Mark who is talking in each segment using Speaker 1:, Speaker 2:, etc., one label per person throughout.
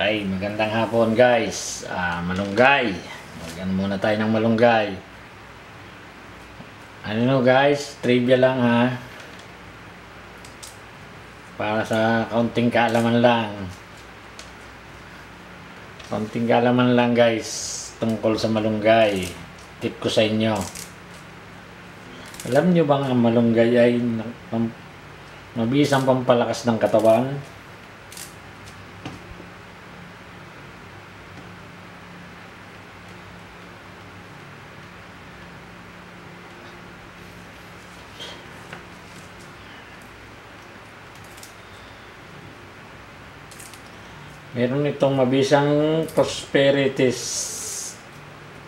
Speaker 1: Okay, magandang hapon guys. Malunggay. Magyan muna tayo ng malunggay. Ano guys, trivia lang ha. Para sa kaunting kaalaman lang. Kaunting kaalaman lang guys tungkol sa malunggay. Tip ko sa inyo. Alam nyo bang ang malunggay ay mabisang pampalakas ng katawan? Meron itong mabisang prosperities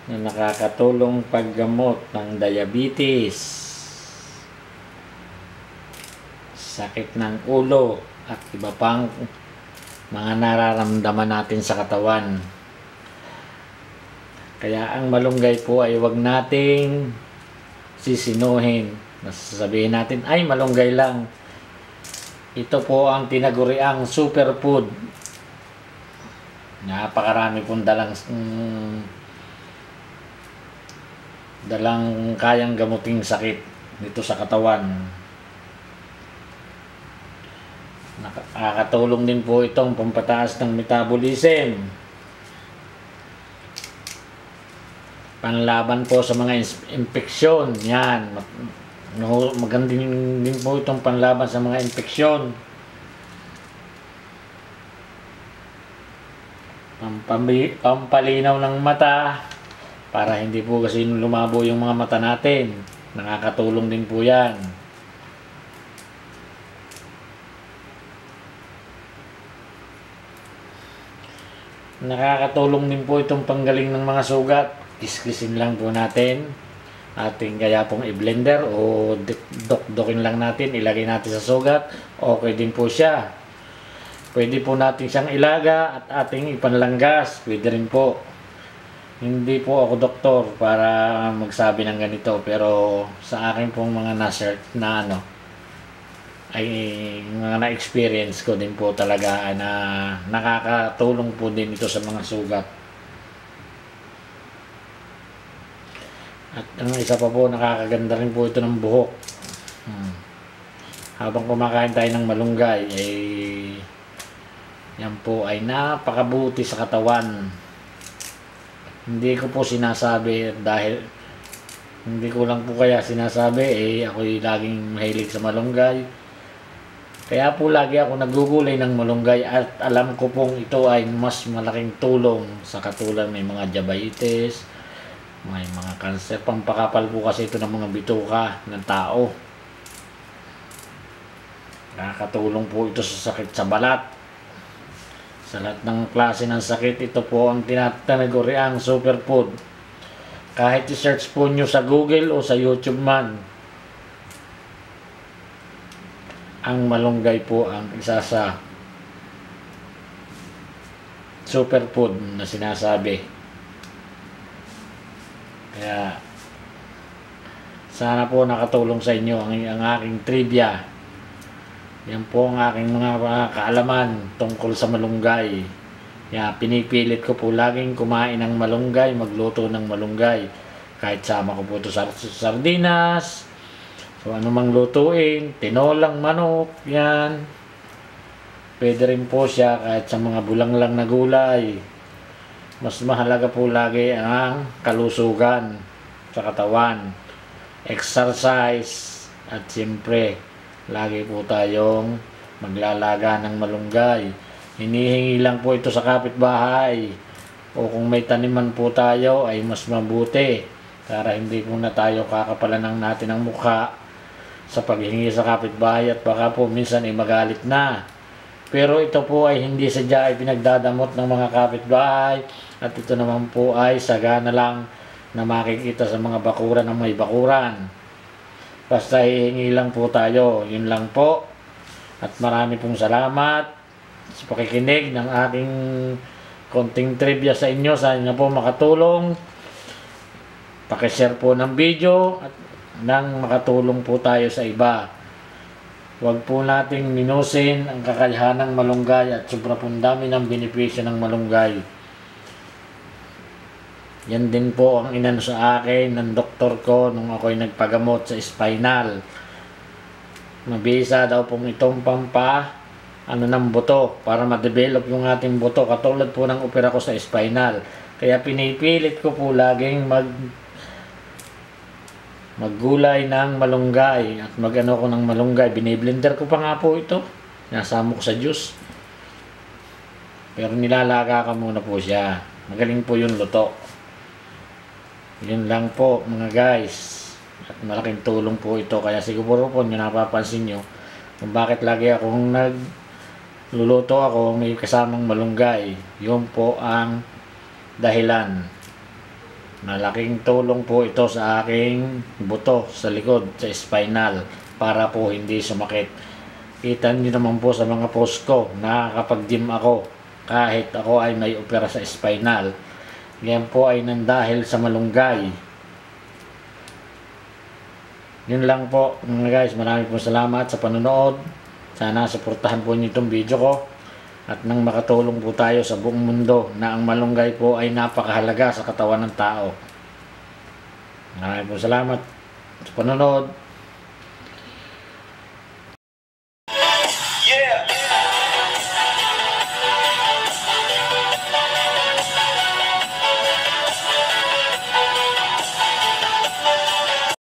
Speaker 1: na nakakatulong paggamot ng diabetes, sakit ng ulo at iba pang mga nararamdaman natin sa katawan. Kaya ang malunggay po ay huwag nating sisinuhin. Sasabihin natin ay malunggay lang. Ito po ang tinaguriang superfood. Napakarami pong dalang kayang gamuting sakit dito sa katawan. Nakakatulong din po itong pampataas ng metabolism, panlaban po sa mga infeksyon. Yan, maganda din po itong panlaban sa mga infeksyon, pampalinaw ng mata para hindi po kasi lumabo yung mga mata natin. Nakakatulong din po yan. Nakakatulong din po itong panggaling ng mga sugat. Kiskisin lang po natin. Ating kaya pong i-blender o dok-dokin lang natin. Ilagay natin sa sugat. Okay din po siya. Pwede po natin siyang ilaga at ating ipanlanggas. Pwede rin po. Hindi po ako doktor para magsabi ng ganito. Pero sa akin pong mga na ay mga na-experience ko din po talaga na nakakatulong po din ito sa mga sugat. At ang isa pa po, nakakaganda rin po ito ng buhok. Habang kumakain tayo ng malunggay, yan po ay napakabuti sa katawan. Hindi ko po sinasabi dahil hindi ko lang po kaya sinasabi ako'y laging mahilig sa malunggay. Kaya po lagi ako nagugulay ng malunggay at alam ko pong ito ay mas malaking tulong sa katulad may mga diabetes, may mga cancer, pampakapal po kasi ito ng mga bituka ng tao. Nakakatulong po ito sa sakit sa balat. Sa lahat ng klase ng sakit, ito po ang tinataguriang superfood. Kahit i-search po nyo sa Google o sa YouTube man, ang malunggay po ang isa sa superfood na sinasabi. Kaya sana po nakatulong sa inyo ang aking trivia. Yan po ang aking mga kaalaman tungkol sa malunggay. Kaya pinipilit ko po laging kumain ng malunggay, magluto ng malunggay. Kahit sama ko po ito sa sardinas, so anumang lutuin, tinolang manok, yan. Pwede rin po siya kahit sa mga bulanglang na gulay. Mas mahalaga po lagi ang kalusugan sa katawan, exercise, at siyempre lagi po tayong maglalaga ng malunggay. Hinihingi lang po ito sa kapitbahay o kung may taniman po tayo ay mas mabuti para hindi po na tayo kakapalan natin ang mukha sa paghingi sa kapitbahay at baka po minsan ay magalit na. Pero ito po ay hindi sadya ay pinagdadamot ng mga kapitbahay at ito naman po ay sagana lang na makikita sa mga bakuran ng may bakuran. Basta hihingi lang po tayo. Yun lang po. At marami pong salamat sa pakikinig ng aking konting trivia sa inyo. Sana po makatulong. Pakishare po ng video at nang makatulong po tayo sa iba. Huwag po nating minusin ang kakayahan ng malunggay at sobra pong dami ng benepisyo ng malunggay. Yan din po ang inano sa akin ng doktor ko nung ako'y nagpagamot sa spinal. Mabisa daw pong itong ng buto para ma-develop yung ating buto katulad po ng opera ko sa spinal. Kaya pinipilit ko po laging maggulay ng malunggay at magano ko ng malunggay. Biniblender ko pa nga po ito. Nasamo ko sa juice. Pero nilalaga ka muna po siya. Magaling po yung luto. Yun lang po mga guys. At malaking tulong po ito. Kaya siguro po nyo napapansin nyo kung bakit lagi akong nagluluto ako may kasamang malunggay. Yun po ang dahilan. Malaking tulong po ito sa aking buto sa likod, sa spinal, para po hindi sumakit. Kita nyo naman po sa mga post ko, nakakapag-gym ako kahit ako ay may opera sa spinal. Yan po ay nandahil sa malunggay. Yun lang po mga guys, maraming po salamat sa panonood. Sana suportahan po nyo itong video ko. At nang makatulong po tayo sa buong mundo na ang malunggay po ay napakahalaga sa katawan ng tao. Maraming po salamat sa panonood.